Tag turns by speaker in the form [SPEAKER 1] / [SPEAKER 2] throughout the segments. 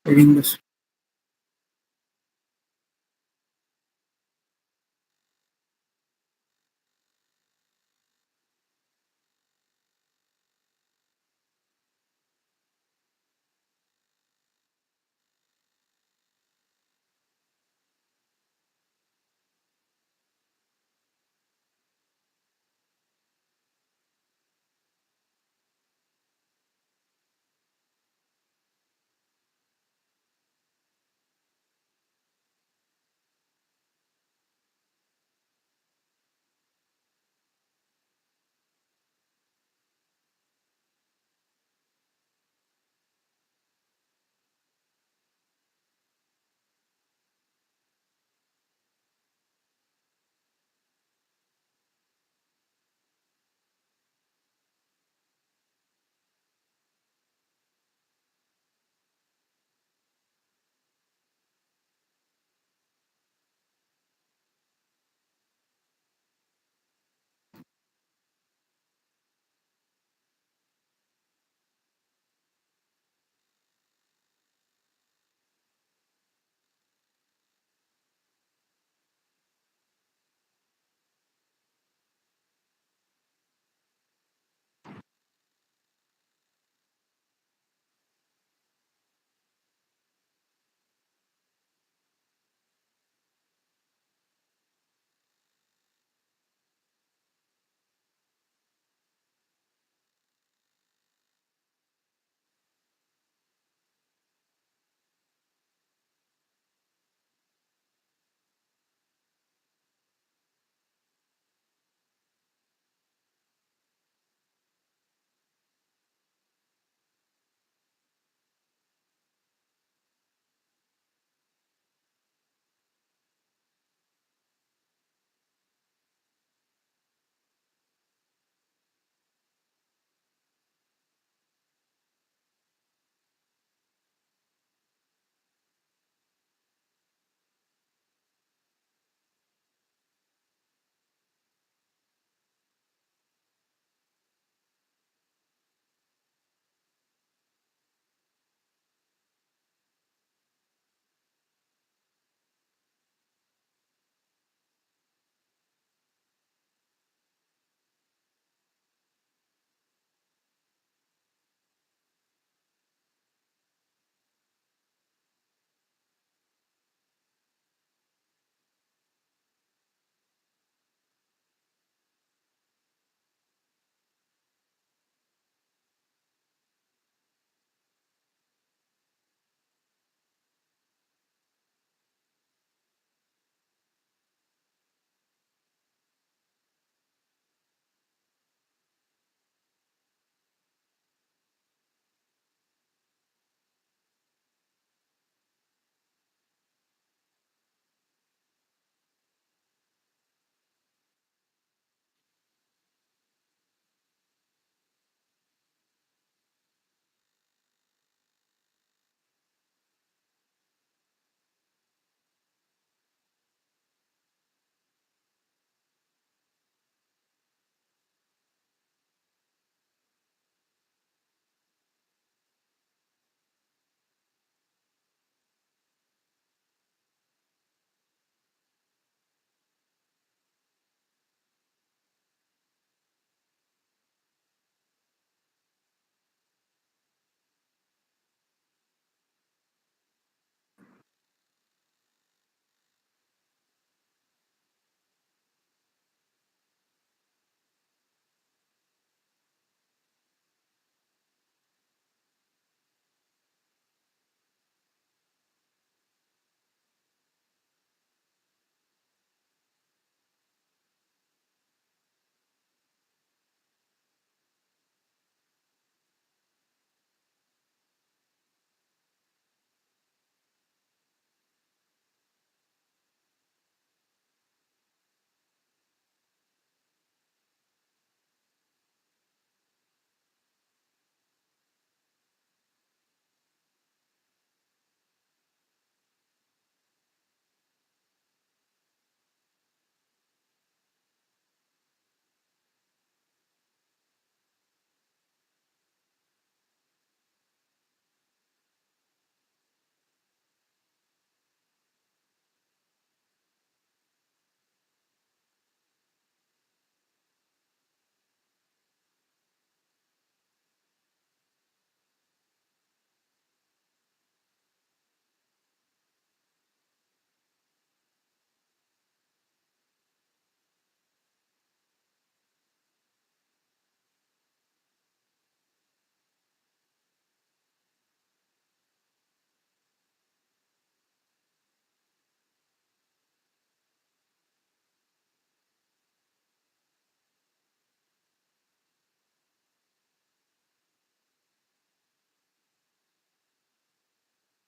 [SPEAKER 1] reading this.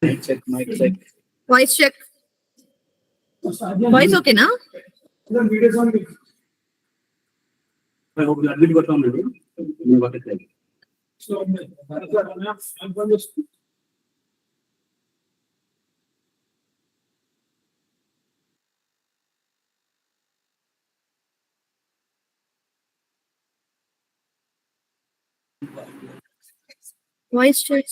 [SPEAKER 1] Mic check.
[SPEAKER 2] Voice check. Voice okay now?
[SPEAKER 1] I hope you admit what I'm doing. You got it right.
[SPEAKER 2] Voice check.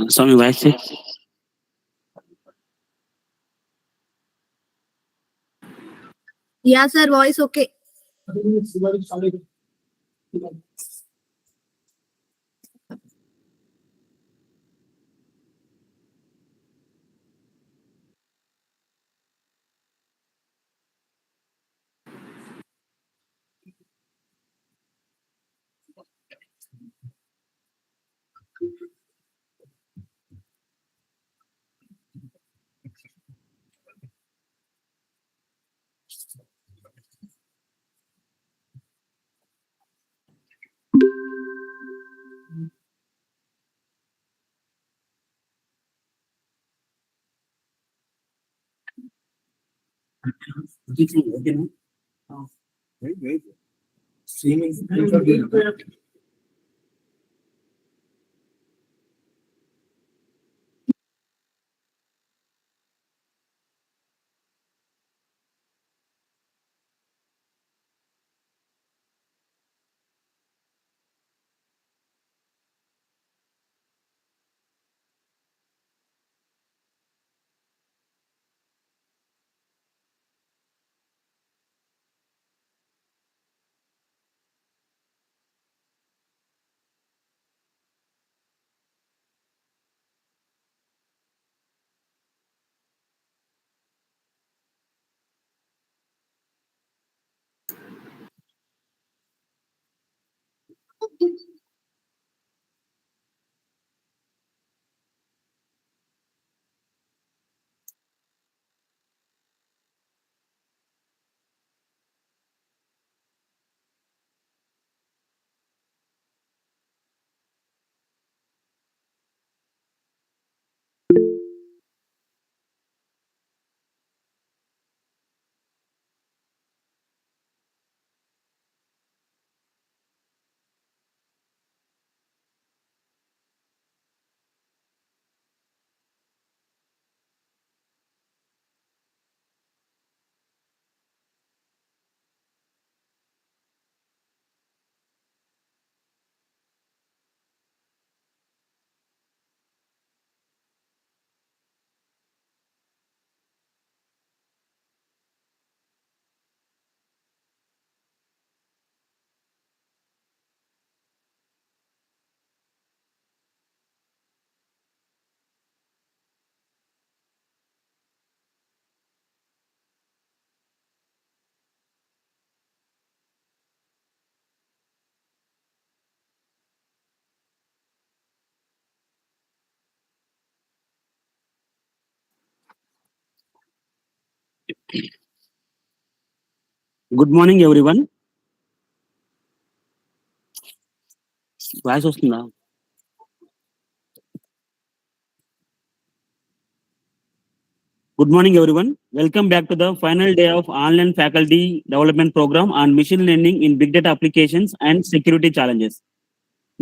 [SPEAKER 1] Swami, voice check.
[SPEAKER 2] Yeah, sir. Voice okay.
[SPEAKER 1] Okay, no? Wait. Streaming. Good morning, everyone. Voice వస్తుందా? Good morning, everyone. Welcome back to the final day of online faculty development program on machine learning in big data applications and security challenges.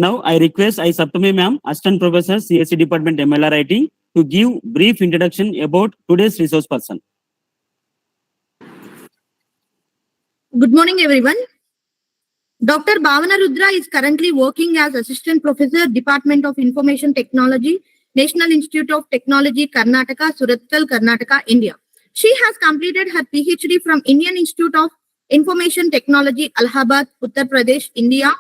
[SPEAKER 1] Now, I request I Saptami ma'am, Assistant Professor, CSC Department, MLRIT, to give brief introduction about today's resource person.
[SPEAKER 2] Good morning, everyone. Dr. Bhavana Rudra is currently working as Assistant Professor, Department of Information Technology, National Institute of Technology, Karnataka, Surathkal, Karnataka, India. She has completed her PhD from Indian Institute of Information Technology, Allahabad, Uttar Pradesh, India,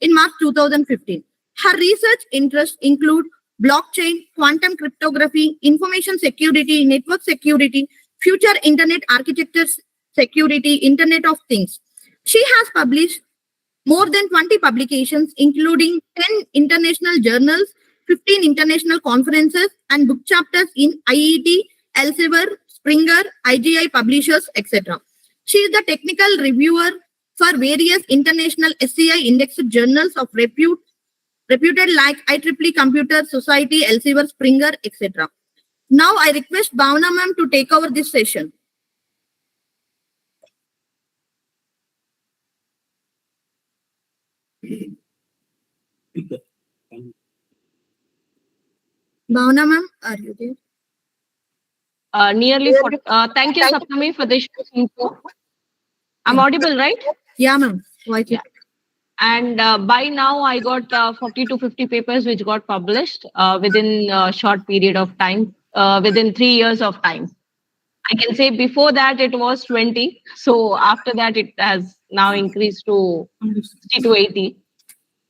[SPEAKER 2] in March 2015. Her research interests include blockchain, quantum cryptography, information security, network security, future internet architectures, security, Internet of Things. She has published more than 20 publications, including 10 international journals, 15 international conferences, and book chapters in IET, Elsevier, Springer, IGI publishers, etc. She is the technical reviewer for various international SCI indexed journals of reputed like IEEE Computer Society, Elsevier, Springer, etc. Now I request Bhavana ma'am to take over this session. Bhavana ma'am, are you there?
[SPEAKER 3] Thank you, Sapnami, for this info. I'm audible, right?
[SPEAKER 2] Yeah, ma'am.
[SPEAKER 3] Yeah. And by now, I got 40 to 50 papers which got published within a short period of time, within 3 years of time. I can say before that it was 20. So after that, it has now increased to 60 to 80.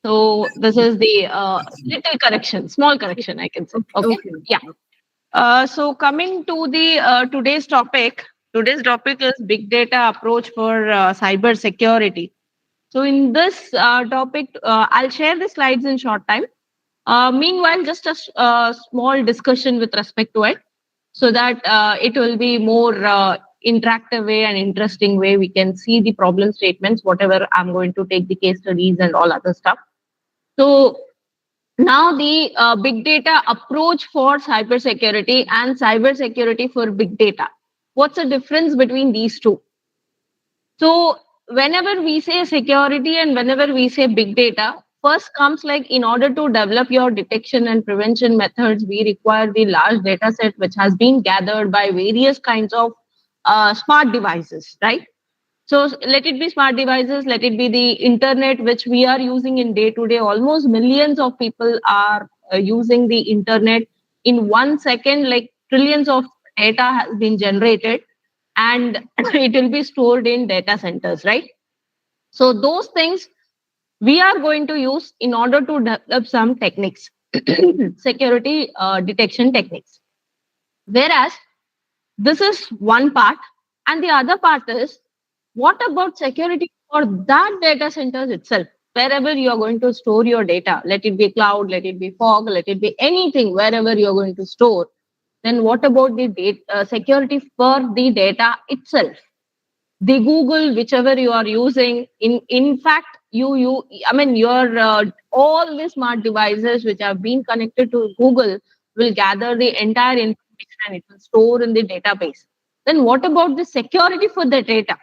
[SPEAKER 3] So this is the little correction, small correction, I can say. Okay. Yeah. So coming to the today's topic is big data approach for cyber security. So in this topic, I'll share the slides in short time. Meanwhile, just a small discussion with respect to it, so that it will be more interactive way and interesting way. We can see the problem statements, whatever I'm going to take the case studies and all other stuff. So now the big data approach for cybersecurity and cybersecurity for big data. What's the difference between these two? So whenever we say security and whenever we say big data, first comes like in order to develop your detection and prevention methods, we require the large data set which has been gathered by various kinds of smart devices, right? So let it be smart devices, let it be the internet, which we are using in day to day. Almost millions of people are using the internet. In 1 second, like trillions of data has been generated, and it will be stored in data centers, right? So those things we are going to use in order to develop some techniques, security detection techniques. Whereas this is one part, and the other part is what about security for that data centers itself? Wherever you are going to store your data, let it be cloud, let it be fog, let it be anything, wherever you are going to store, then what about the data, security for the data itself? The Google, whichever you are using, in fact, your all the smart devices which have been connected to Google will gather the entire information and it will store in the database. Then what about the security for the data?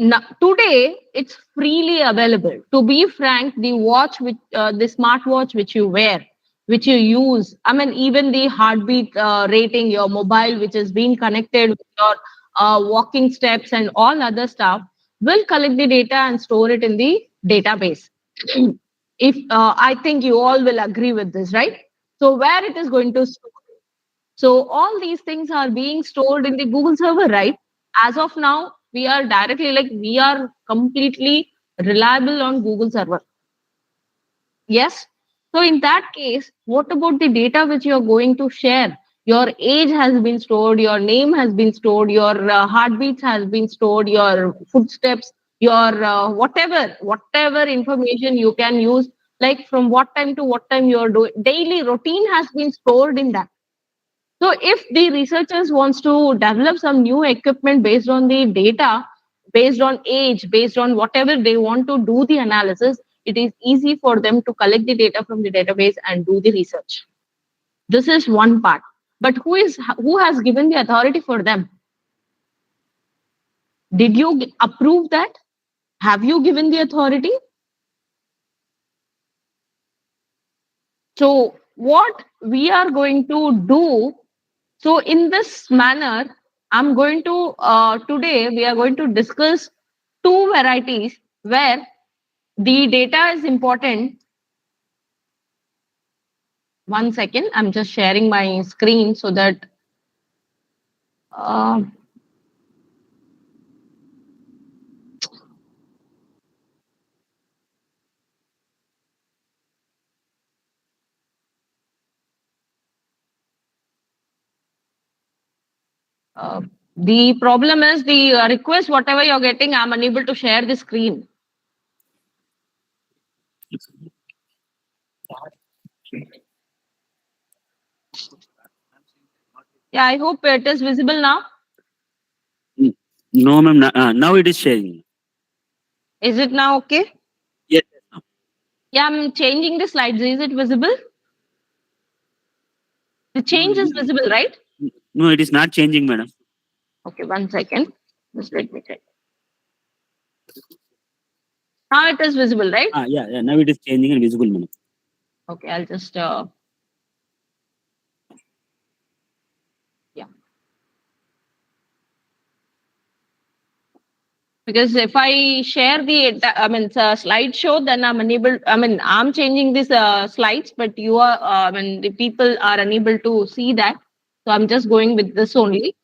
[SPEAKER 3] Now, today it's freely available. To be frank, the watch, which the smartwatch which you wear, which you use, even the heartbeat rating, your mobile, which is being connected with your walking steps and all other stuff, will collect the data and store it in the database. If I think you all will agree with this, right? So where it is going to store? So all these things are being stored in the Google server, right? As of now, we are completely reliable on Google server. Yes. So in that case, what about the data which you are going to share? Your age has been stored, your name has been stored, your heartbeats has been stored, your footsteps, your whatever information you can use, like from what time to what time you are doing, daily routine has been stored in that. So if the researchers wants to develop some new equipment based on the data, based on age, based on whatever they want to do the analysis, it is easy for them to collect the data from the database and do the research. This is one part. But who has given the authority for them? Did you approve that? Have you given the authority? So what we are going to do, so in this manner, I'm going to today we are going to discuss two varieties where the data is important. 1 second, I'm just sharing my screen so that uh, The problem is the request, whatever you're getting, I'm unable to share the screen. Yeah, I hope it is visible now.
[SPEAKER 1] No, ma'am. Now it is sharing.
[SPEAKER 3] Is it now okay?
[SPEAKER 1] Yes.
[SPEAKER 3] Yeah, I'm changing the slides. Is it visible? The change is visible, right?
[SPEAKER 1] No, it is not changing, madam.
[SPEAKER 3] Okay, 1 second. Just let me check. Now it is visible, right?
[SPEAKER 1] Yeah. Now it is changing and visible, madam.
[SPEAKER 3] Okay, I'll just yeah. Because if I share the slideshow, then I'm unable. I'm changing these slides, but you are. The people are unable to see that. So I'm just going with this only.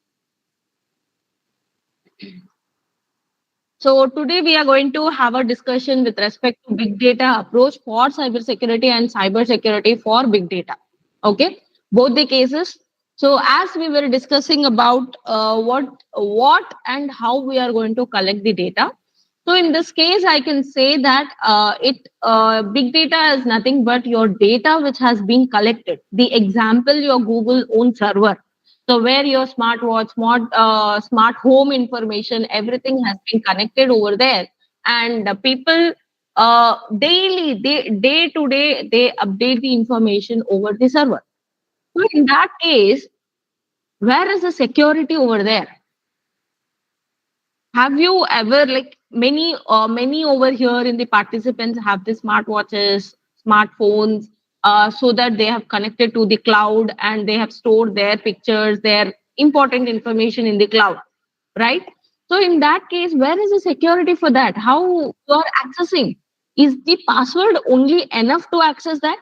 [SPEAKER 3] So today we are going to have a discussion with respect to big data approach for cybersecurity and cybersecurity for big data. Okay, both the cases. So as we were discussing about what and how we are going to collect the data. So in this case, I can say that big data is nothing but your data which has been collected. The example, your Google own server. So where your smartwatch, smart home information, everything has been connected over there, and the people daily, day to day, they update the information over the server. So in that case, where is the security over there? Have you ever, like many over here in the participants have the smartwatches, smartphones, so that they have connected to the cloud and they have stored their pictures, their important information in the cloud, right? So in that case, where is the security for that? How you are accessing? Is the password only enough to access that?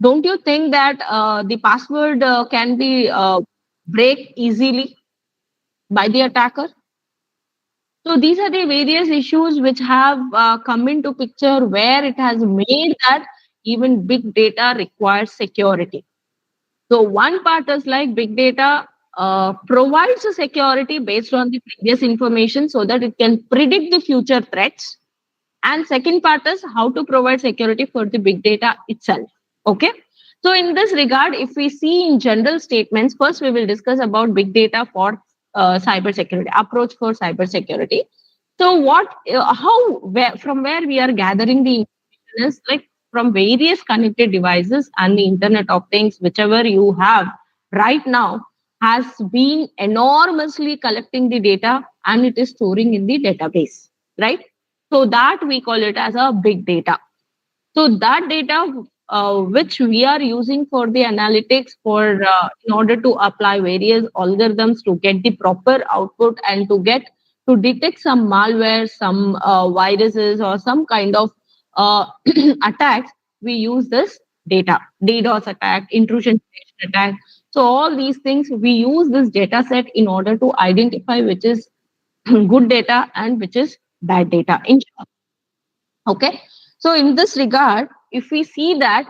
[SPEAKER 3] Don't you think that the password can be break easily by the attacker? So these are the various issues which have come into picture where it has made that even big data requires security. So one part is like big data provides a security based on the previous information so that it can predict the future threats. And second part is how to provide security for the big data itself. Okay. So in this regard, if we see in general statements, first we will discuss about big data for cybersecurity, approach for cybersecurity. So from where we are gathering the information is like from various connected devices and the Internet of Things, whichever you have right now, has been enormously collecting the data and it is storing in the database, right? So that we call it as a big data. So that data which we are using for the analytics for in order to apply various algorithms to get the proper output and to detect some malware, some viruses or some kind of attacks, we use this data, DDoS attack, intrusion detection attack. So all these things we use this data set in order to identify which is good data and which is bad data in short. Okay. So in this regard, if we see that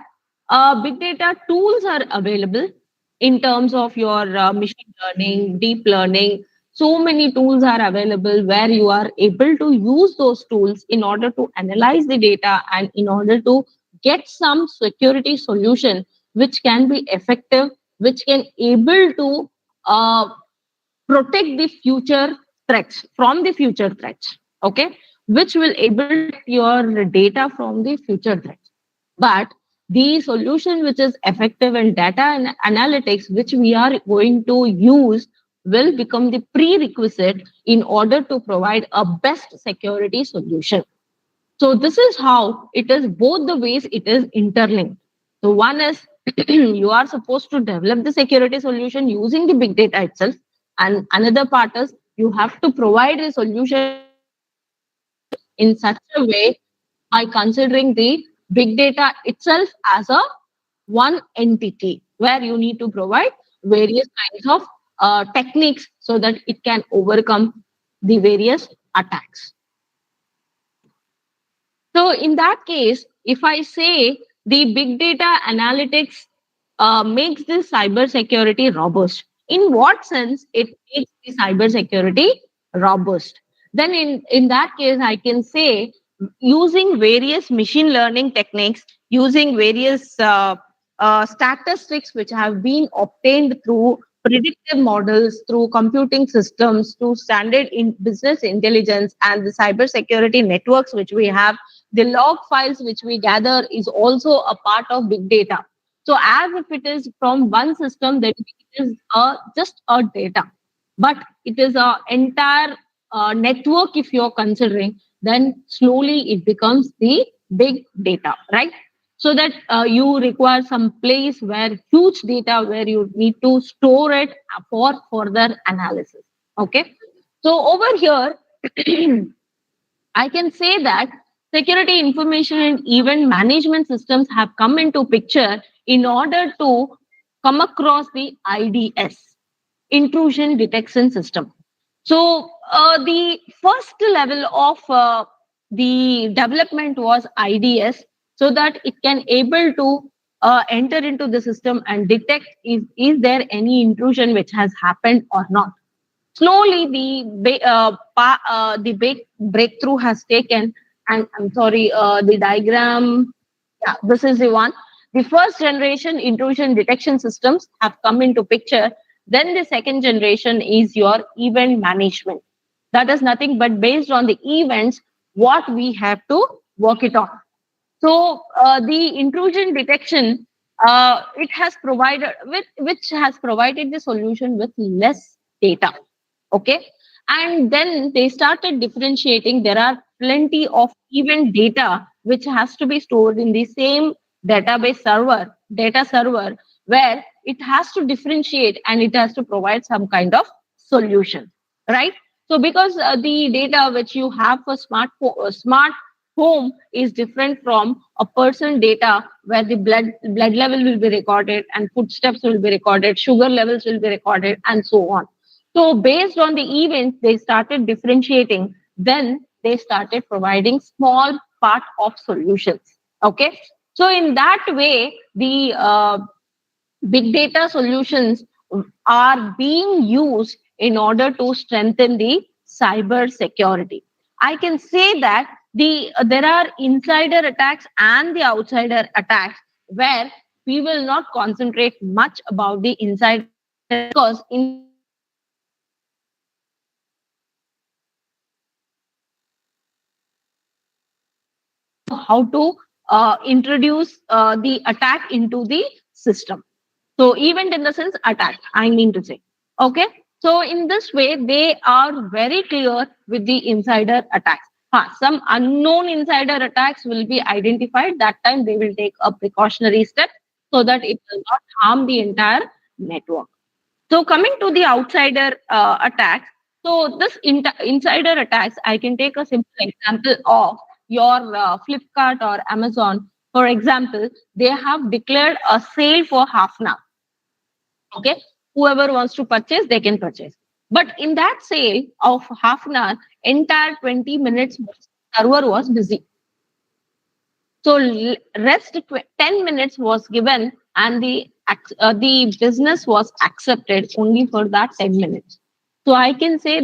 [SPEAKER 3] big data tools are available in terms of your machine learning, deep learning, so many tools are available where you are able to use those tools in order to analyze the data and in order to get some security solution which can be effective, which can able to uh, protect the future threats from the future threats, okay, which will able to protect your data from the future threats. But the solution which is effective in data and analytics which we are going to use will become the prerequisite in order to provide a best security solution. So this is how it is, both the ways it is interlinked. So one is you are supposed to develop the security solution using the big data itself. And another part is you have to provide a solution in such a way by considering the big data itself as a one entity where you need to provide various kinds of techniques so that it can overcome the various attacks. So in that case, if I say the big data analytics makes this cybersecurity robust, in what sense it makes the cybersecurity robust. Then in that case, I can say using various machine learning techniques, using various statistics which have been obtained through predictive models, through computing systems, through standard in business intelligence and the cybersecurity networks which we have, the log files which we gather is also a part of big data. So as if it is from one system, that it is just a data, but it is a entire network. If you're considering, then slowly it becomes the big data, right? So that you require some place where huge data where you need to store it for further analysis. Okay. So over here, I can say that security information and event management systems have come into picture in order to come across the IDS, intrusion detection system. So the first level of the development was IDS, so that it can able to enter into the system and detect is there any intrusion which has happened or not. Slowly the big breakthrough has taken, and I'm sorry, the diagram, yeah, this is the one. The first generation intrusion detection systems have come into picture. Then the second generation is your event management. That is nothing but based on the events what we have to work it on. So the intrusion detection, it has provided with which has provided the solution with less data. Okay, and then they started differentiating. There are plenty of event data which has to be stored in the same database server, data server, where it has to differentiate and it has to provide some kind of solution, right? So because the data which you have for smart home is different from a person data where the blood level will be recorded and footsteps will be recorded, sugar levels will be recorded, and so on. So based on the events, they started differentiating. Then they started providing small part of solutions. Okay. So in that way, the big data solutions are being used in order to strengthen the cyber security. I can say that there are insider attacks and the outsider attacks, where we will not concentrate much about the insider attacks, because insider attacks are very they know how to introduce the attack into the system. So event in the sense attack, I mean to say. Okay. So in this way, they are very clear with the insider attacks. Some unknown insider attacks will be identified. That time they will take a precautionary step so that it will not harm the entire network. So coming to the outsider attacks, so this insider attacks, I can take a simple example of your Flipkart or Amazon. For example, they have declared a sale for half an hour. Okay, whoever wants to purchase, they can purchase. But in that sale of half an hour, entire 20 minutes server was busy. So rest 10 minutes was given, and the business was accepted only for that 10 minutes. So I can say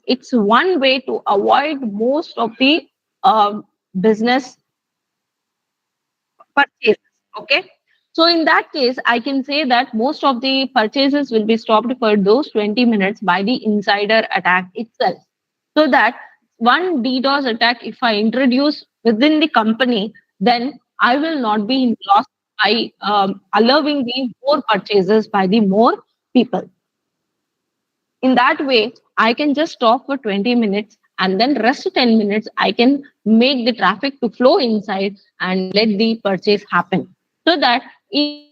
[SPEAKER 3] it's one way to avoid most of the uh, business purchases. Okay. So in that case, I can say that most of the purchases will be stopped for those 20 minutes by the insider attack itself. So that one DDoS attack, if I introduce within the company, then I will not be in loss by allowing the more purchases by the more people. In that way, I can just stop for 20 minutes, and then rest 10 minutes I can make the traffic to flow inside and let the purchase happen. So that insider attacks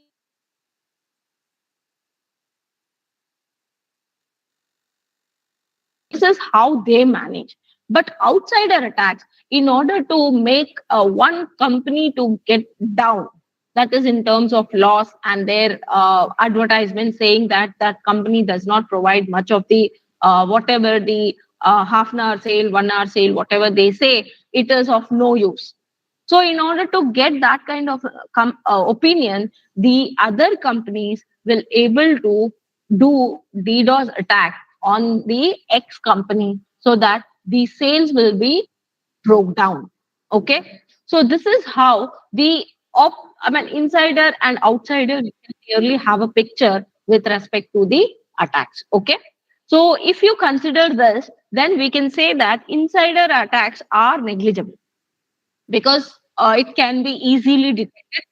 [SPEAKER 3] are this is how they manage. But outsider attacks, in order to make one company to get down, that is in terms of loss and their advertisement saying that that company does not provide much of the whatever the half an hour sale, 1 hour sale, whatever they say, it is of no use. So in order to get that kind of opinion, the other companies will able to do DDoS attack on the X company so that the sales will be broke down. Okay, so this is how the insider and outsider you can clearly have a picture with respect to the attacks. Okay, so if you consider this, then we can say that insider attacks are negligible because it can be easily detected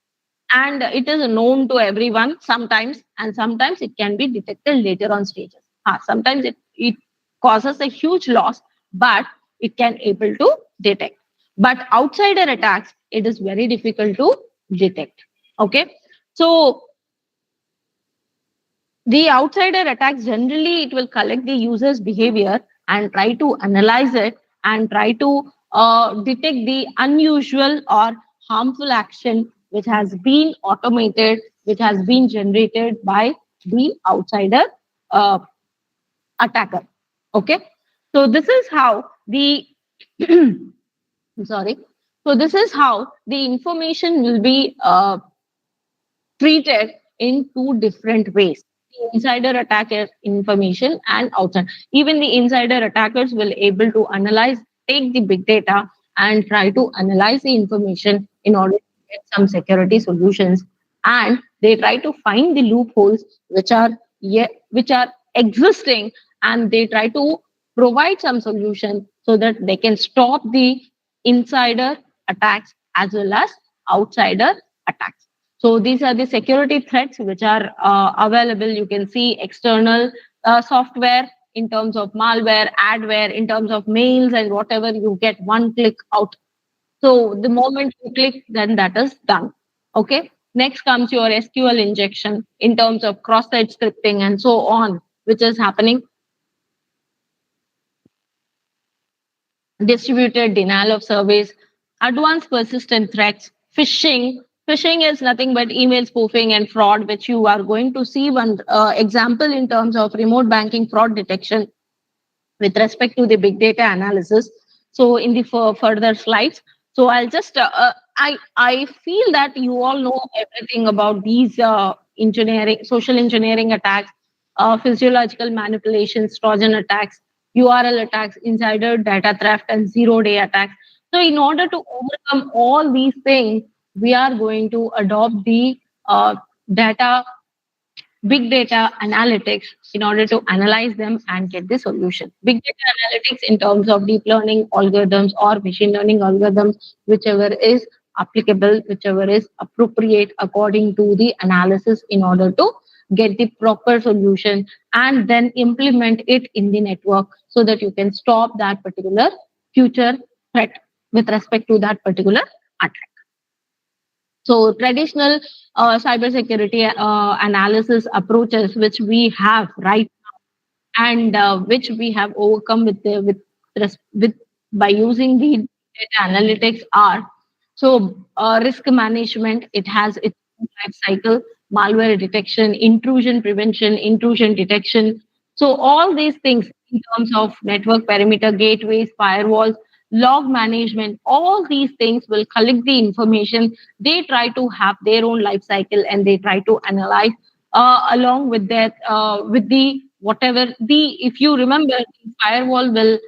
[SPEAKER 3] and it is known to everyone sometimes, and sometimes it can be detected later on stages. Sometimes it causes a huge loss, but it can able to detect. But outsider attacks, it is very difficult to detect. Okay, so the outsider attacks generally it will collect the user's behavior and try to analyze it and try to detect the unusual or harmful action which has been automated, which has been generated by the outsider uh, attacker. Okay, so this is how the sorry, so this is how the information will be treated in two different ways. The insider attacker information and outside. Even the insider attackers will able to analyze, take the big data and try to analyze the information in order to get some security solutions. And they try to find the loopholes which are existing, and they try to provide some solution so that they can stop the insider attacks as well as outsider attacks. So these are the security threats which are available. You can see external software in terms of malware, adware, in terms of mails and whatever you get one click out. So the moment you click, then that is done. Okay. Next comes your SQL injection in terms of cross-site scripting and so on, which is happening. Distributed denial of service, advanced persistent threats, phishing. Phishing is nothing but email spoofing and fraud, which you are going to see one example in terms of remote banking fraud detection with respect to the big data analysis. So in the further slides, so I'll just I feel that you all know everything about these engineering, social engineering attacks, physiological manipulations, Trojan attacks, URL attacks, insider data theft, and zero-day attacks. So in order to overcome all these things, we are going to adopt the data big data analytics in order to analyze them and get the solution. Big data analytics in terms of deep learning algorithms or machine learning algorithms, whichever is applicable, whichever is appropriate according to the analysis in order to get the proper solution and then implement it in the network so that you can stop that particular future threat with respect to that particular attack. So traditional cybersecurity analysis approaches, which we have right and which we have overcome with by using the data analytics, are so risk management. It has its own life cycle, malware detection, intrusion prevention, intrusion detection. So all these things in terms of network perimeter gateways, firewalls, log management, all these things will collect the information. They try to have their own life cycle and they try to analyze along with that with the whatever the if you remember the firewall will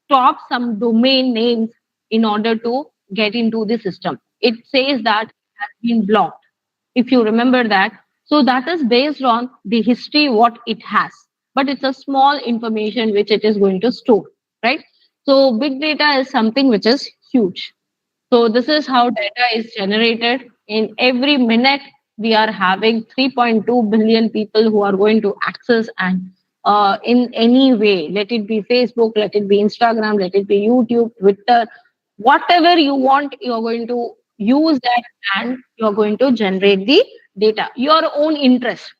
[SPEAKER 3] stop some domain names in order to get into the system. It says that it has been blocked, if you remember that. So that is based on the history what it has, but it's a small information which it is going to store, right? So big data is something which is huge. So this is how data is generated. In every minute, we are having 3.2 billion people who are going to access and in any way, let it be Facebook, let it be Instagram, let it be YouTube, Twitter, whatever you want, you're going to use that and you're going to generate the data, your own interest.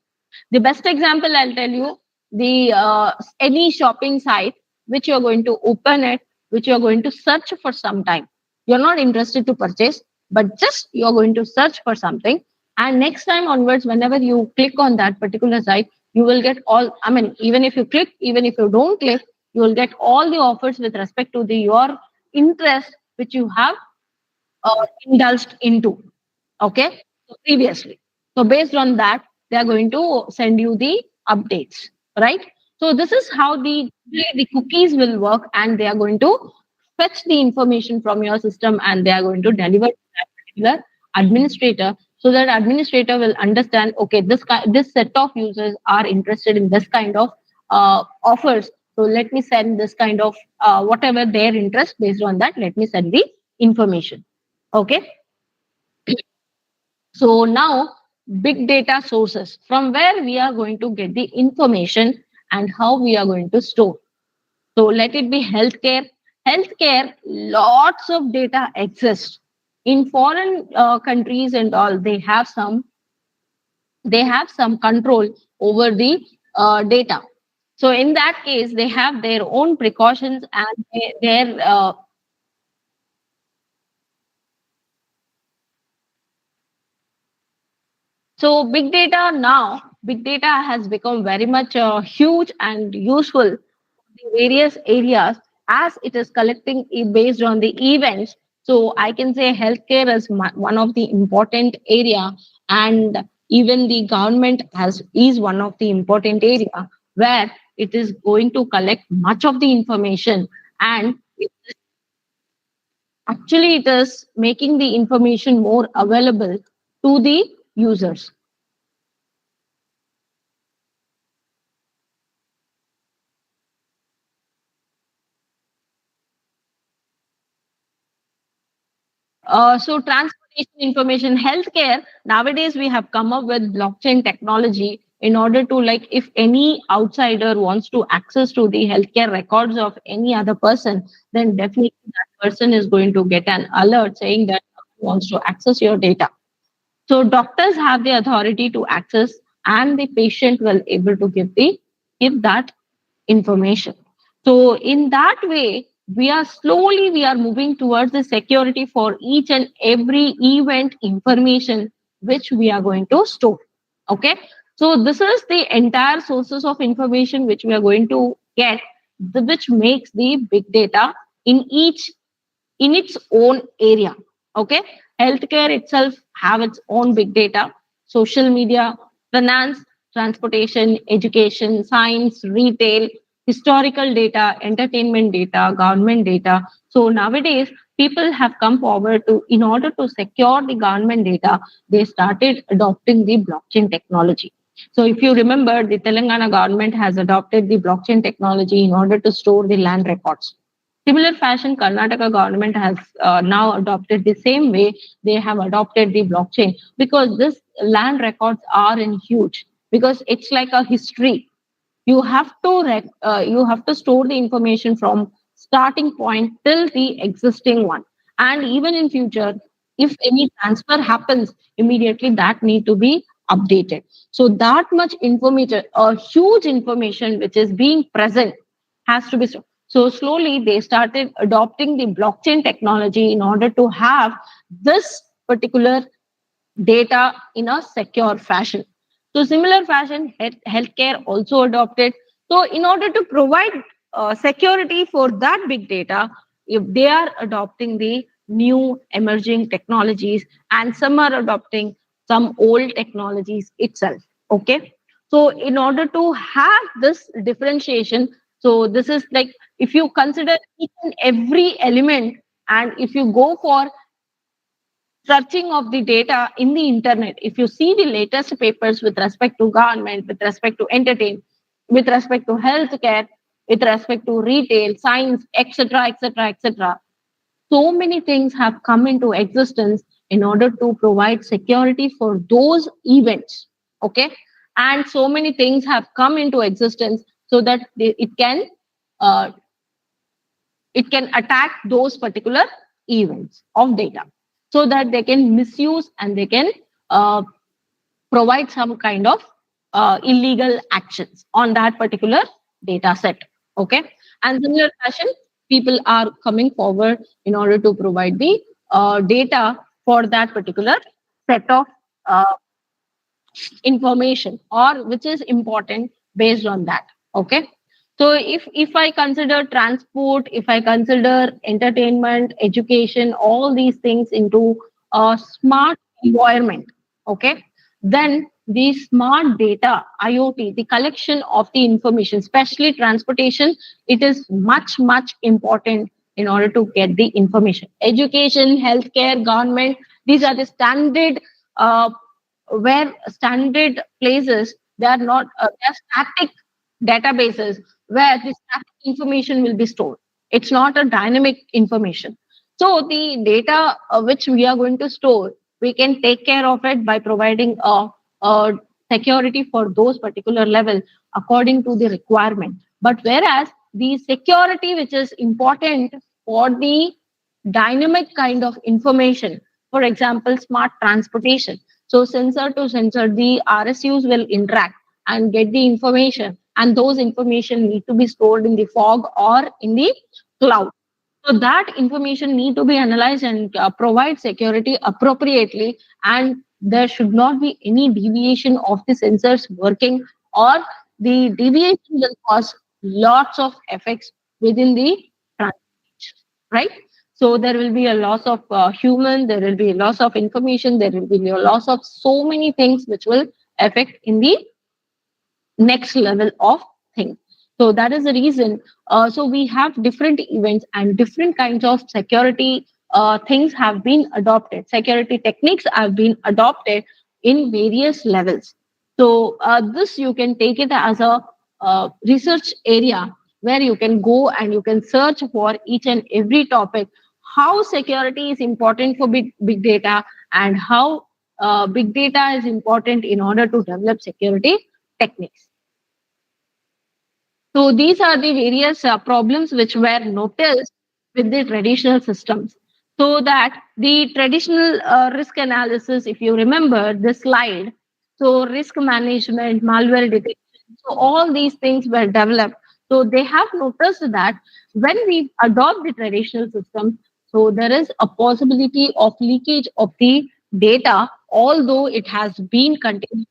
[SPEAKER 3] The best example I'll tell you, the any shopping site which you're going to open it, which you're going to search for some time. You're not interested to purchase, but just you're going to search for something. And next time onwards, whenever you click on that particular site, you will get all, I mean, even if you click, even if you don't click, you will get all the offers with respect to the your interest which you have indulged into. Okay. So previously. So based on that, they are going to send you the updates, right? So this is how the cookies will work, and they are going to fetch the information from your system, and they are going to deliver to that particular administrator, so that administrator will understand, okay, this set of users are interested in this kind of offers, so let me send this kind of whatever their interest, based on that let me send the information. Okay, so now big data sources, from where we are going to get the information and how we are going to store. So let it be healthcare. Healthcare, lots of data exists in foreign countries and all. They have some control over the data. So in that case, they have their own precautions, and their so big data has become very much huge and useful in various areas, as it is collecting based on the events. So I can say healthcare is one of the important area, and even the government has is one of the important area, where it is going to collect much of the information, and actually it is making the information more available to the users. So transportation information, healthcare, nowadays we have come up with blockchain technology in order to, like, if any outsider wants to access to the healthcare records of any other person, then definitely that person is going to get an alert saying that wants to access your data. So doctors have the authority to access, and the patient will able to give that information. So in that way, we are moving towards the security for each and every event information which we are going to store. Okay. So this is the entire sources of information which we are going to get, which makes the big data in each in its own area. Okay, healthcare itself have its own big data, social media, finance, transportation, education, science, retail, historical data, entertainment data, government data. So nowadays people have come forward to, in order to secure the government data, they started adopting the blockchain technology. So if you remember, the Telangana government has adopted the blockchain technology in order to store the land records. Similar fashion, Karnataka government has now adopted the same way. They have adopted the blockchain, because this land records are in huge, because it's like a history. You have to store the information from starting point till the existing one, and even in future, if any transfer happens, immediately that need to be updated. So that much information, a huge information which is being present, has to be stored. So slowly they started adopting the blockchain technology in order to have this particular data in a secure fashion. So similar fashion, healthcare also adopted. So in order to provide security for that big data, if they are adopting the new emerging technologies, and some are adopting some old technologies itself. Okay. So in order to have this differentiation, so this is like, if you consider each and every element, and if you go for searching of the data in the internet, if you see the latest papers with respect to government, with respect to entertainment, with respect to healthcare, with respect to retail, science, etc., etc., etc., so many things have come into existence in order to provide security for those events. Okay, and so many things have come into existence so that uh, it can attack those particular events of data, so that they can misuse, and they can uh, provide some kind of illegal actions on that particular data set. Okay, and similar fashion, people are coming forward in order to provide the data for that particular set of uh, information, or which is important based on that. Okay, so if I consider transport, if I consider entertainment, education, all these things into a smart environment, okay, then the smart data, IoT, the collection of the information, especially transportation, it is much, much important in order to get the information. Education, healthcare, government, these are the standard where standard places, they are not they are static databases where the static information will be stored. It's not a dynamic information. So the data which we are going to store, we can take care of it by providing a security for those particular level according to the requirement. But whereas the security which is important for the dynamic kind of information, for example, smart transportation. So sensor to sensor, the RSUs will interact and get the information, and those information need to be stored in the fog or in the cloud. So that information need to be analyzed and provide security appropriately, and there should not be any deviation of the sensors working, or the deviation will cause lots of effects within the transaction, right? So there will be a loss of human, there will be a loss of information, there will be a loss of so many things which will affect in the next level of things. So that is the reason. So we have different events and different kinds of security things have been adopted. Security techniques have been adopted in various levels. So this you can take it as a research area where you can go and you can search for each and every topic, how security is important for big data, and how big data is important in order to develop security techniques. So these are the various problems which were noticed with the traditional systems. So that the traditional risk analysis, if you remember the slide, so risk management, malware detection, so all these things were developed. So they have noticed that when we adopt the traditional system, so there is a possibility of leakage of the data, although it has been continuously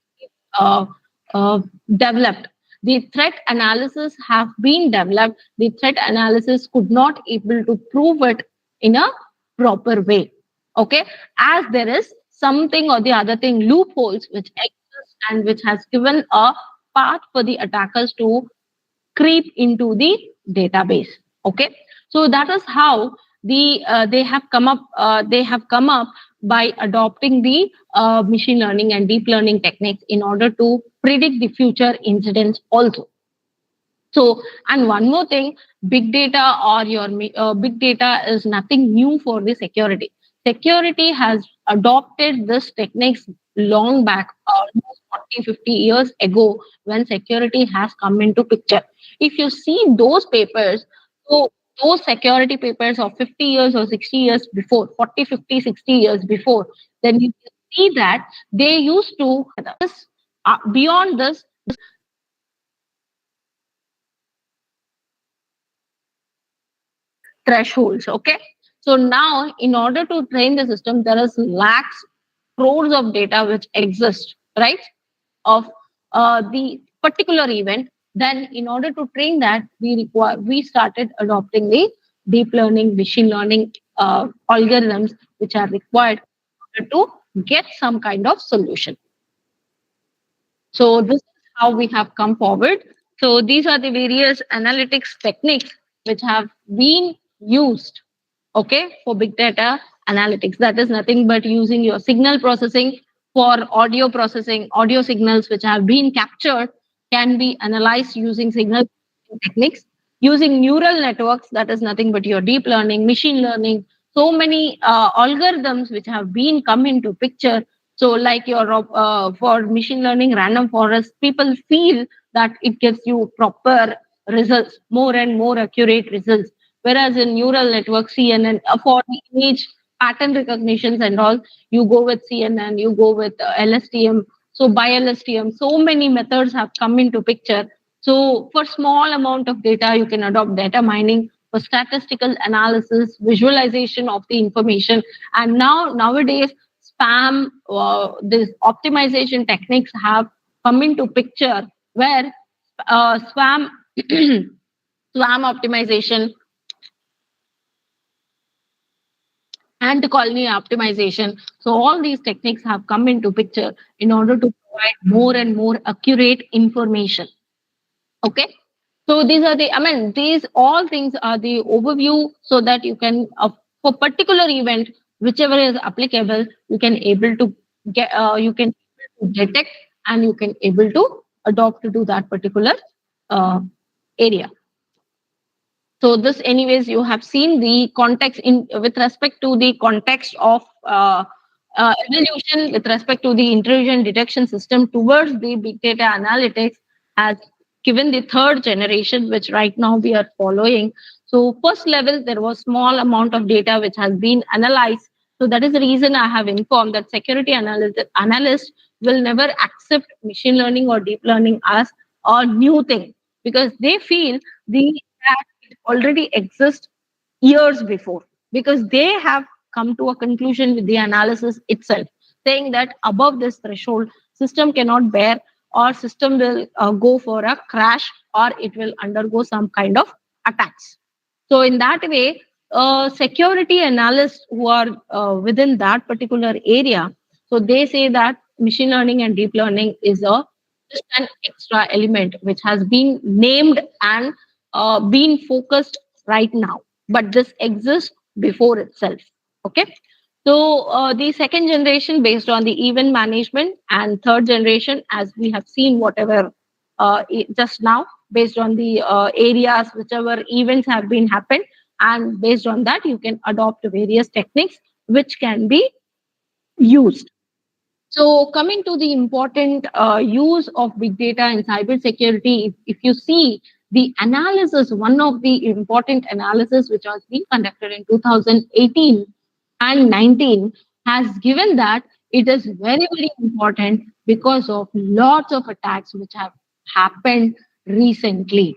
[SPEAKER 3] uh, uh, developed. The threat analysis have been developed. The threat analysis could not able to prove it in a proper way. Okay, as there is something or the other thing loopholes which exist and which has given a path for the attackers to creep into the database. Okay, so that is how they have come up. They have come up by adopting the machine learning and deep learning techniques in order to predict the future incidents also. So, and one more thing, big data or your big data is nothing new for the security. Security has adopted this techniques long back, almost 40, 50 years ago, when security has come into picture. If you see those papers, so those security papers of 50 years or 60 years before, 40, 50, 60 years before, then you can see that they used to, beyond this, thresholds. Okay, so now in order to train the system, there is lakhs, crores of data which exist, right, of the particular event. Then in order to train that, we started adopting the deep learning, machine learning algorithms which are required in order to get some kind of solution. So this is how we have come forward. So these are the various analytics techniques which have been used, okay, for big data analytics. That is nothing but using your signal processing for audio processing. Audio signals which have been captured can be analyzed using signal techniques. Using neural networks, that is nothing but your deep learning, machine learning, so many algorithms which have been come into picture. So like your for machine learning random forest, people feel that it gives you proper results, more and more accurate results. Whereas in neural network, CNN, for the image pattern recognitions and all, you go with CNN, you go with LSTM. So by LSTM, so many methods have come into picture. So for small amount of data, you can adopt data mining for statistical analysis, visualization of the information. And nowadays, spam, this optimization techniques have come into picture where spam spam optimization and colony optimization. So all these techniques have come into picture in order to provide more and more accurate information. Okay. So these are the, I mean, these all things are the overview so that you can, for particular event, whichever is applicable, you can able to get, you can detect and you can able to adopt to that particular uh, area. So this, anyways, you have seen the context in with respect to the context of evolution with respect to the intrusion detection system towards the big data analytics has given the third generation, which right now we are following. So first level, there was small amount of data which has been analyzed. So that is the reason I have informed that security analyst will never accept machine learning or deep learning as a new thing because they feel the already exist years before because they have come to a conclusion with the analysis itself saying that above this threshold system cannot bear or system will go for a crash or it will undergo some kind of attacks. So in that way, security analysts who are within that particular area, so they say that machine learning and deep learning is a just an extra element which has been named and been focused right now, but this exists before itself. Okay. So the second generation based on the event management and third generation, as we have seen, whatever just now, based on the areas, whichever events have been happened, and based on that, you can adopt various techniques which can be used. So, coming to the important use of big data in cybersecurity, if you see the analysis, one of the important analysis which has been conducted in 2018 and 19 has given that it is very, very important because of lots of attacks which have happened recently.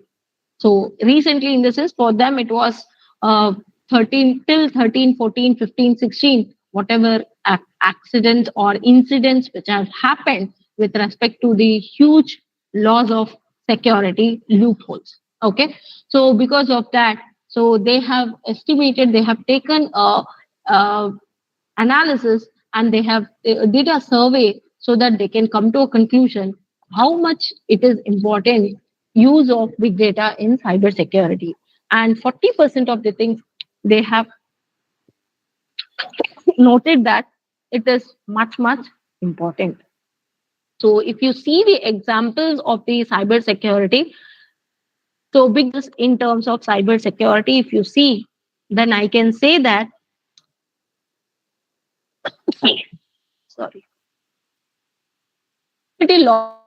[SPEAKER 3] So recently, in the sense, for them, it was uh, 13 till 13, 14, 15, 16, whatever accidents or incidents which have happened with respect to the huge loss of security loopholes. Okay. So because of that, so they have estimated, they have taken a analysis and they have did a survey so that they can come to a conclusion how much it is important use of big data in cybersecurity. And 40% of the things they have noted that it is much, much important. So if you see the examples of the cybersecurity, so big in terms of cybersecurity, if you see, then I can say that, sorry, pretty long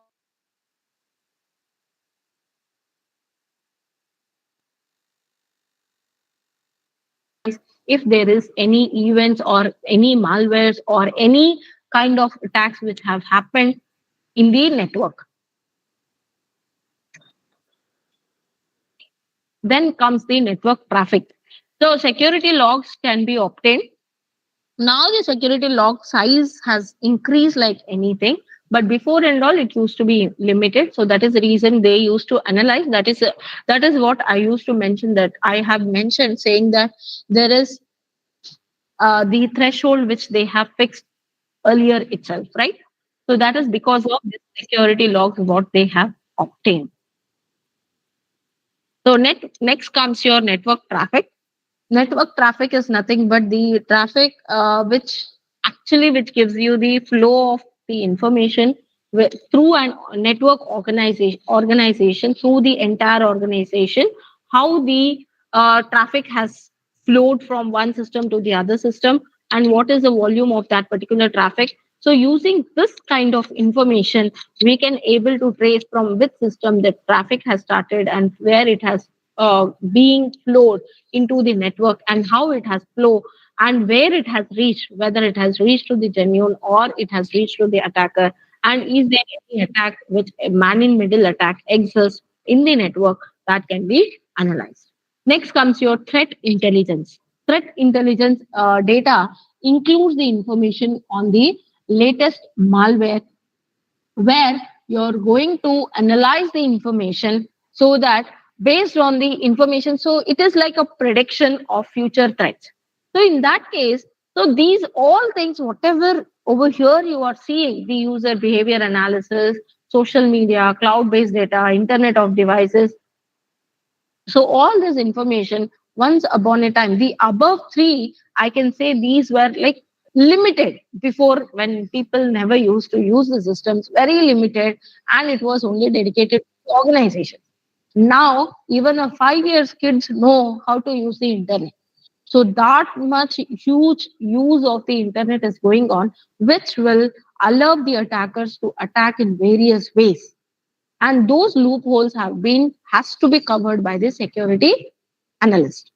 [SPEAKER 3] if there is any events or any malwares or any kind of attacks which have happened in the network. Then comes the network traffic. So security logs can be obtained. Now the security log size has increased like anything, but before and all it used to be limited. So that is the reason they used to analyze. That is what I used to mention, that I have mentioned saying that there is the threshold which they have fixed earlier itself, right? So that is because of this security logs what they have obtained. So next comes your network traffic. Network traffic is nothing but the traffic which gives you the flow of the information through an network organization through the entire organization, how the traffic has flowed from one system to the other system and what is the volume of that particular traffic. So using this kind of information we can able to trace from which system the traffic has started and where it has being flowed into the network and how it has flowed and where it has reached, whether it has reached to the genuine or it has reached to the attacker, and is there any attack which a man in middle attack exists in the network, that can be analyzed. Next comes your threat intelligence. Threat intelligence data includes the information on the latest malware, where you're going to analyze the information so that based on the information, so it is like a prediction of future threats. So in that case, So these all things, whatever over here you are seeing, the user behavior analysis, social media, cloud-based data, Internet of devices. So all this information, once upon a time, the above three, I can say these were like limited before, when people never used to use the systems, very limited, and it was only dedicated to organizations. Now, even a 5 years kids know how to use the internet. So that much huge use of the internet is going on, which will allow the attackers to attack in various ways. And those loopholes has to be covered by the security analyst.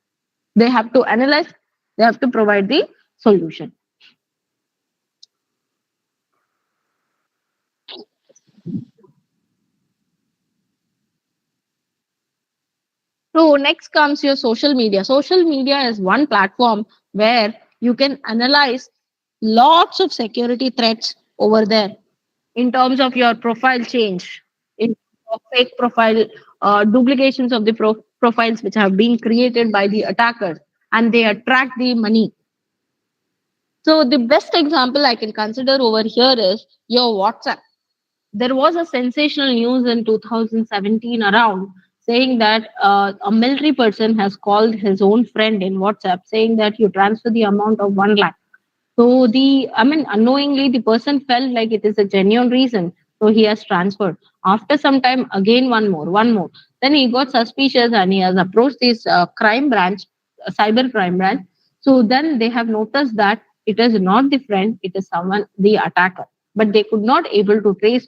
[SPEAKER 3] They have to analyze, they have to provide the solution. So next comes your social media. Social media is one platform where you can analyze lots of security threats over there, in terms of your profile change, in terms of fake profile, duplications of the profiles which have been created by the attackers, and they attract the money. So the best example I can consider over here is your WhatsApp. There was a sensational news in 2017 around, saying that a military person has called his own friend in WhatsApp, saying that you transfer the amount of 1 lakh. So unknowingly, the person felt like it is a genuine reason. So he has transferred. After some time, again one more. Then he got suspicious and he has approached this crime branch, cyber crime branch. So then they have noticed that it is not the friend, it is someone, the attacker. But they could not able to trace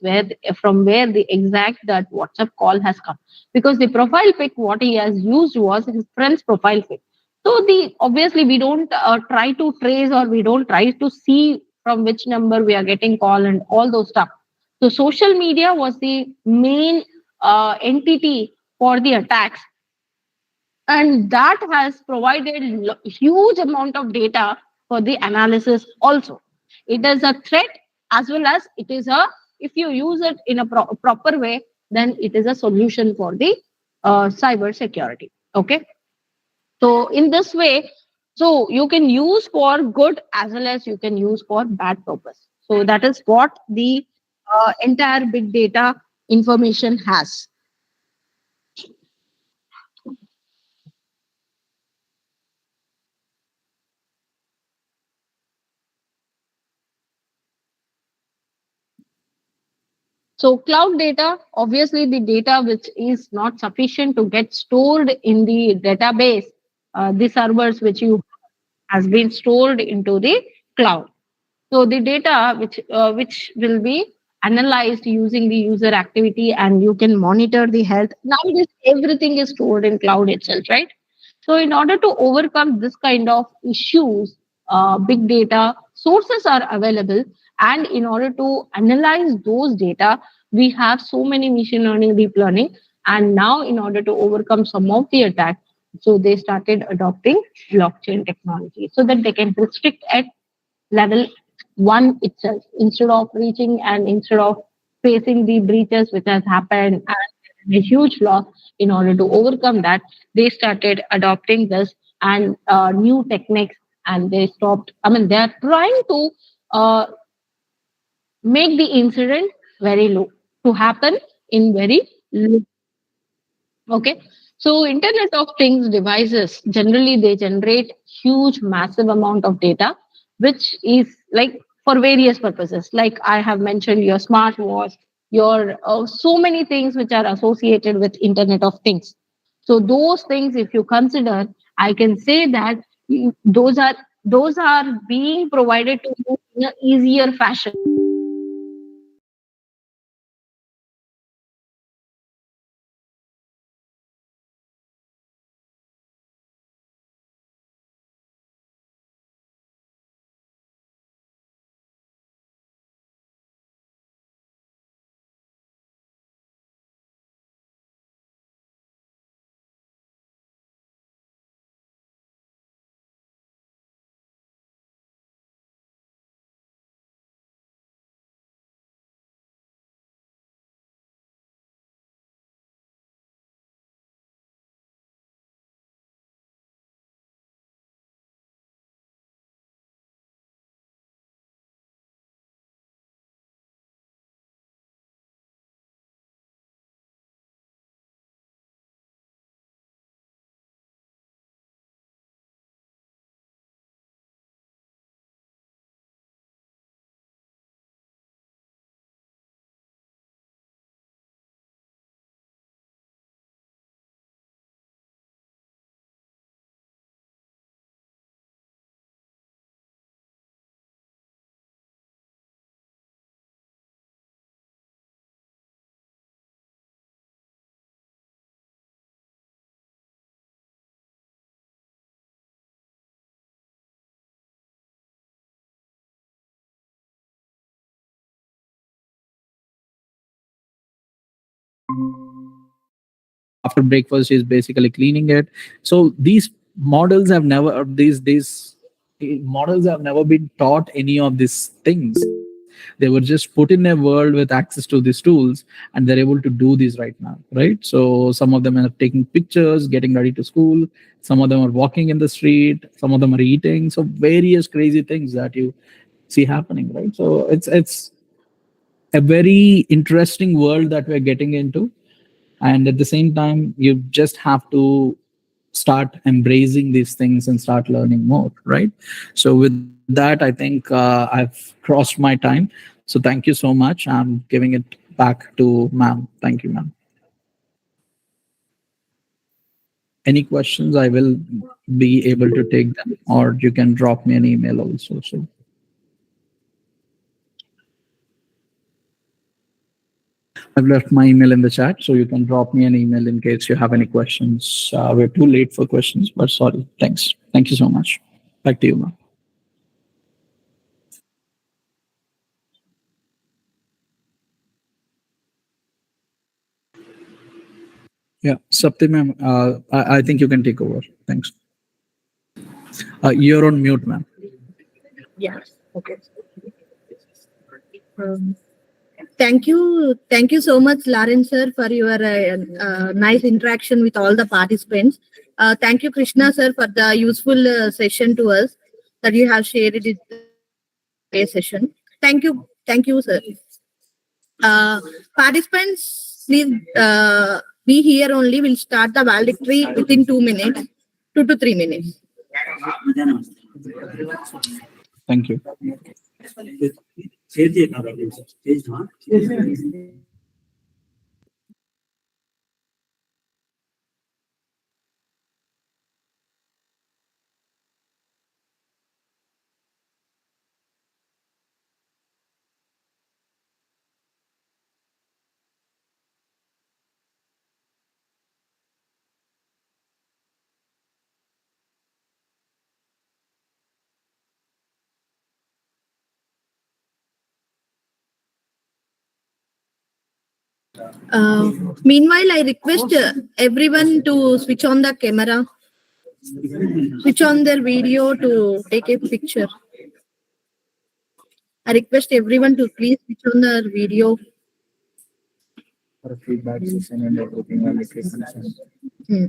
[SPEAKER 3] from where the exact that WhatsApp call has come, because the profile pic what he has used was his friend's profile pic. So the obviously we don't try to trace, or we don't try to see from which number we are getting call and all those stuff. So social media was the main entity for the attacks, and that has provided huge amount of data for the analysis also. It is a threat, as well as it is a, if you use it in a proper way, then it is a solution for the cyber security. Okay, so in this way, so you can use for good as well as you can use for bad purpose. So that is what the entire big data information has. So cloud data, obviously the data which is not sufficient to get stored in the database, the servers which you has been stored into the cloud. So the data which will be analyzed using the user activity, and you can monitor the health. Nowadays, everything is stored in cloud itself, right? So in order to overcome this kind of issues, big data sources are available, and in order to analyze those data, we have so many machine learning, deep learning, and now in order to overcome some of the attacks, so they started adopting blockchain technology so that they can restrict at level one itself, instead of reaching and instead of facing the breaches which has happened and a huge loss. In order to overcome that, they started adopting this and new techniques, and they stopped. They are trying to uh, make the incident very low, to happen in very low. Okay. So Internet of Things devices, generally they generate huge, massive amount of data, which is like for various purposes. Like I have mentioned, your smartwatch, your so many things which are associated with Internet of Things. So those things, if you consider, I can say that those are being provided to you in an easier fashion.
[SPEAKER 4] after breakfast she's basically cleaning it. So these models have never, or these models have never been taught any of these things. They were just put in a world with access to these tools, and they're able to do these right now, right? So some of them are taking pictures, getting ready to school, some of them are walking in the street, some of them are eating, so various crazy things that you see happening, right? So it's a very interesting world that we're getting into, and at the same time you just have to start embracing these things and start learning more, right? So with that, I think I've crossed my time. So thank you so much. I'm giving it back to ma'am. Thank you, ma'am. Any questions, I will be able to take them, or you can drop me an email also. So I've left my email in the chat, so you can drop me an email in case you have any questions. We're too late for questions, but sorry. Thanks. Thank you so much. Back to you, ma'am. Yeah, Sapti ma'am, I think you can take over. Thanks. You're on mute, ma'am.
[SPEAKER 2] Yeah. Okay. Um, Thank you so much, Lawrence sir, for your nice interaction with all the participants. Thank you, Krishna sir, for the useful session to us that you have shared it in today's session. Thank you, sir. Participants, please be here only. We'll start the valedictory within 2 minutes, 2 to 3 minutes.
[SPEAKER 4] Thank you.
[SPEAKER 2] Meanwhile, I request everyone to switch on the camera, switch on their video to take a picture. I request everyone to please switch on their video.
[SPEAKER 4] For a feedback session and everything, I'll make it consent.
[SPEAKER 2] Hmm.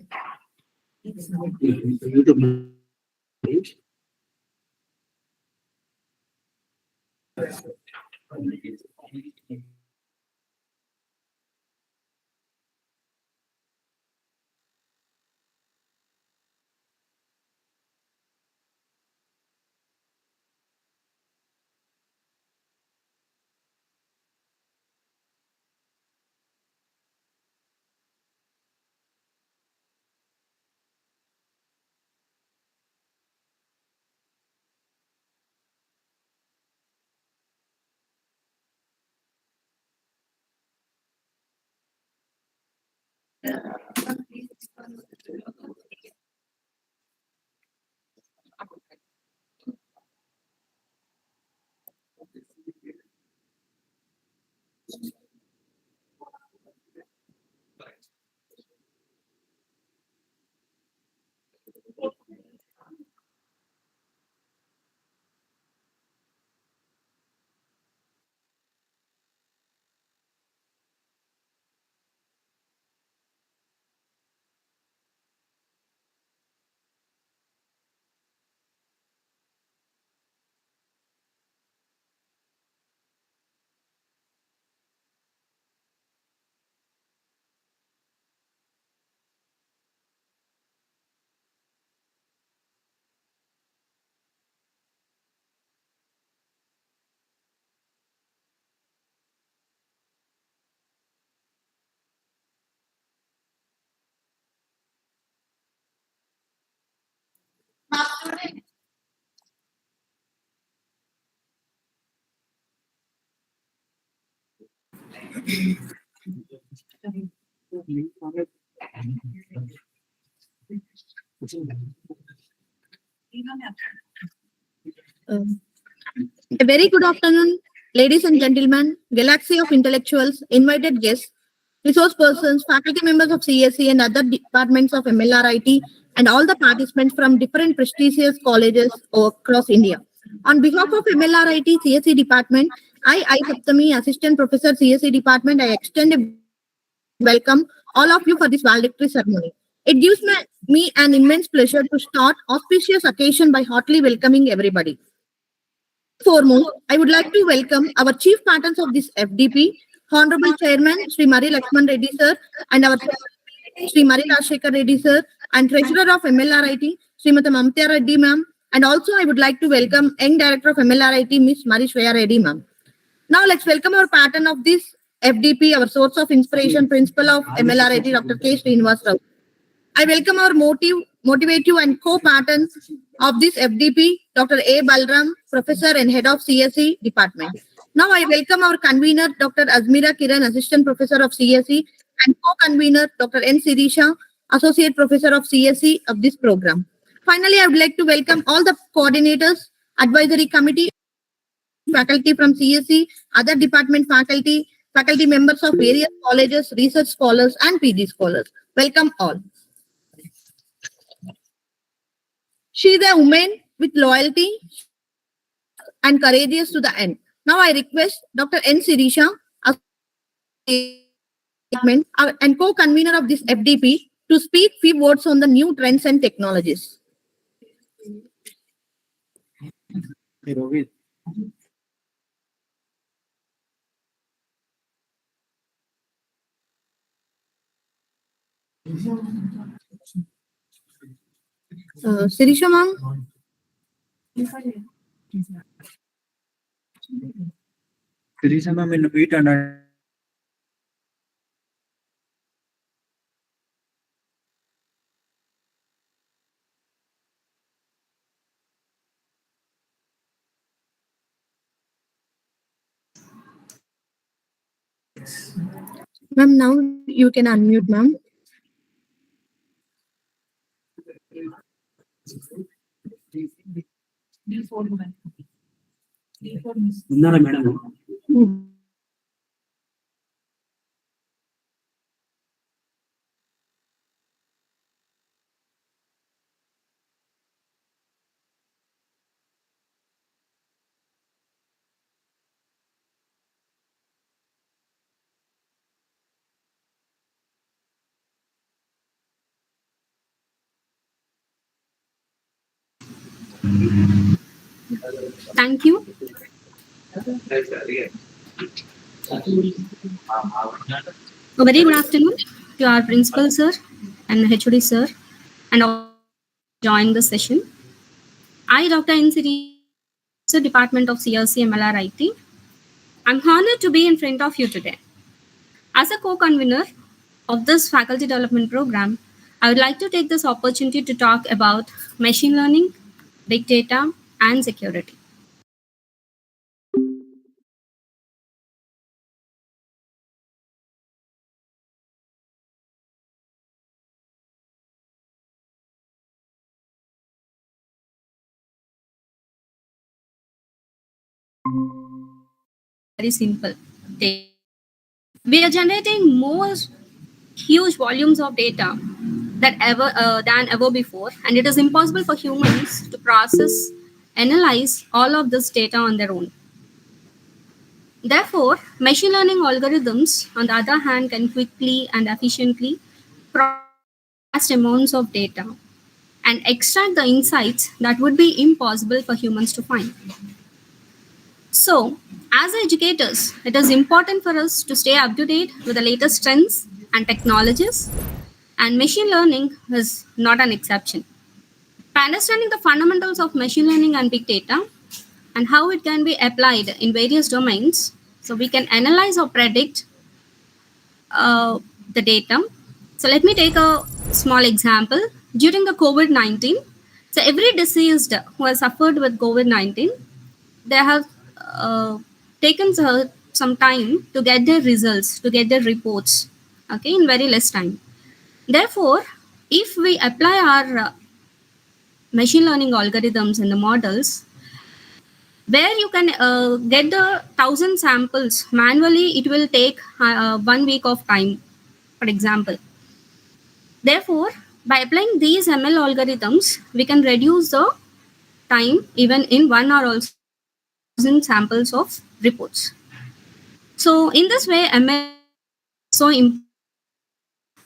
[SPEAKER 2] A very good afternoon, ladies and gentlemen, galaxy of intellectuals, invited guests, resource persons, faculty members of CSE and other departments of MLRIT, and all the participants from different prestigious colleges across India. On behalf of MLRIT CSE department, I Saptami, Assistant Professor CSE department, I extend a welcome all of you for this valedictory ceremony. It gives me an immense pleasure to start auspicious occasion by heartily welcoming everybody. Foremost, I would like to welcome our chief patrons of this FDP, Honorable Chairman Sri Mari Lakshman Reddy sir, and our Sri Mari Rajshekar Reddy sir, and Treasurer of MLRIT, Srimati Mamta Reddy ma'am, and also I would like to welcome Young Director of MLRIT, Miss Mari Shreya Reddy ma'am. Now let's welcome our patron of this FDP, our source of inspiration, principal of MLRIT, Dr. K. Srinivas Rao. I welcome our motivative and co-patron of this FDP, Dr. A. Balram, Professor and Head of CSE Department. Now I welcome our convener, Dr. Azmira Kiran, Assistant Professor of CSE, and co-convener, Dr. N. Sirisha, Associate Professor of CSE of this program. Finally, I would like to welcome all the coordinators, advisory committee, faculty from CSE, other department faculty, faculty members of various colleges, research scholars, and PG scholars. Welcome all. She is a woman with loyalty and courageous to the end. Now I request Dr. N. Sirisha, and co-convener of this FDP, to speak few words on the new trends and technologies. Sirisha ma'am.
[SPEAKER 4] Teresa ma'am in wait and
[SPEAKER 2] Ma'am, now you can unmute, ma'am.
[SPEAKER 1] ఉన్నారా madam?
[SPEAKER 5] Thank you. A very good afternoon to our principal sir and HOD sir and all join the session. I, Dr. N. Siri, Department of CRC MLRIT. I'm honored to be in front of you today. As a co-convener of this faculty development program, I would like to take this opportunity to talk about machine learning, big data, and security. Very simple. We are generating more huge volumes of data than ever before, and it is impossible for humans to process, analyze all of this data on their own. Therefore, machine learning algorithms, on the other hand, can quickly and efficiently process vast amounts of data and extract the insights that would be impossible for humans to find. So, as educators, it is important for us to stay up to date with the latest trends and technologies, and machine learning is not an exception. By understanding the fundamentals of machine learning and big data and how it can be applied in various domains, so we can analyze or predict the data. So let me take a small example. During the COVID-19, so every deceased who has suffered with COVID-19, they have taken some time to get their results, to get their reports, okay, in very less time. Therefore, if we apply our machine learning algorithms and the models, where you can get the 1,000 samples manually, it will take 1 week of time for example. Therefore, by applying these ML algorithms, we can reduce the time even in 1 hour also in samples of reports. So in this way, ML is so important.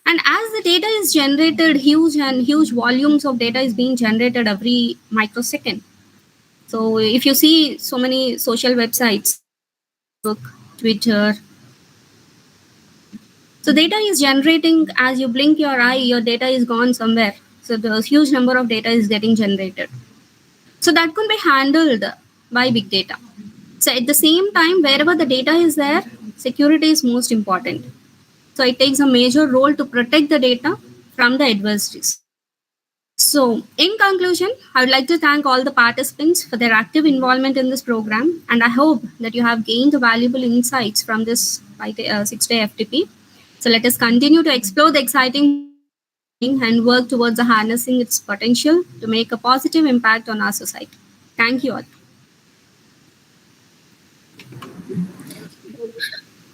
[SPEAKER 5] And as the data is generated, huge volumes of data is being generated every microsecond. So if you see so many social websites, Facebook, Twitter, so data is generating as you blink your eye, your data is gone somewhere. So the huge number of data is getting generated. So that could be handled by big data. So at the same time, wherever the data is there, security is most important. So it takes a major role to protect the data from the adversaries. So in conclusion, I would like to thank all the participants for their active involvement in this program. And I hope that you have gained valuable insights from this 6-day FDP. So let us continue to explore the exciting and work towards harnessing its potential to make a positive impact on our society. Thank you all.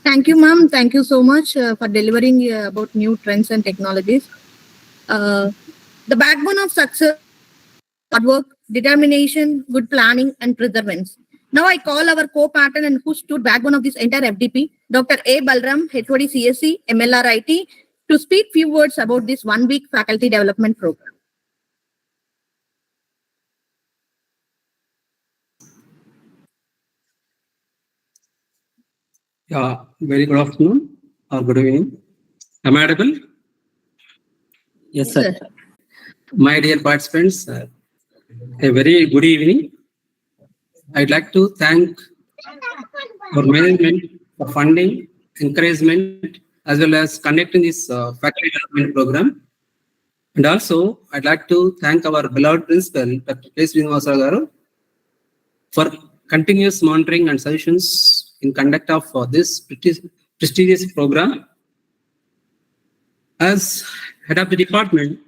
[SPEAKER 2] Thank you, ma'am. Thank you so much for delivering about new trends and technologies. The backbone of success, hard work, determination, good planning, and perseverance. Now I call our co-partner and who stood backbone of this entire FDP, Dr. A. Balram, HOD CSC, MLRIT, to speak few words about this 1-week faculty development program.
[SPEAKER 6] Yeah, very good afternoon or good evening. Am I audible?
[SPEAKER 1] Yes, sir.
[SPEAKER 6] My dear participants, a very good evening. I'd like to thank our management for funding, encouragement, as well as conducting this faculty development program. And also, I'd like to thank our beloved principal, Dr. K. Srinivasa Garu, for continuous monitoring and suggestions in conduct of this prestigious program. As head of the department,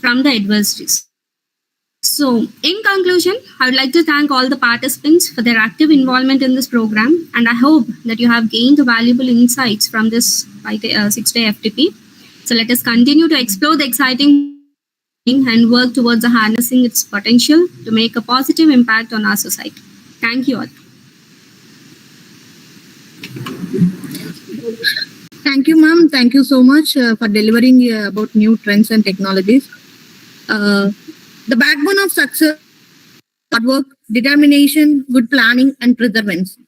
[SPEAKER 5] From the adversaries. So, in conclusion, I would like to thank all the participants for their active involvement in this program, and I hope that you have gained valuable insights from this 6-day FDP. So, let us continue to explore the exciting and work towards harnessing its potential to make a positive impact on our society. Thank you all.
[SPEAKER 2] Thank you, ma'am. Thank you so much for delivering about new trends and technologies. The backbone of success, hard work, determination, good planning, and perseverance.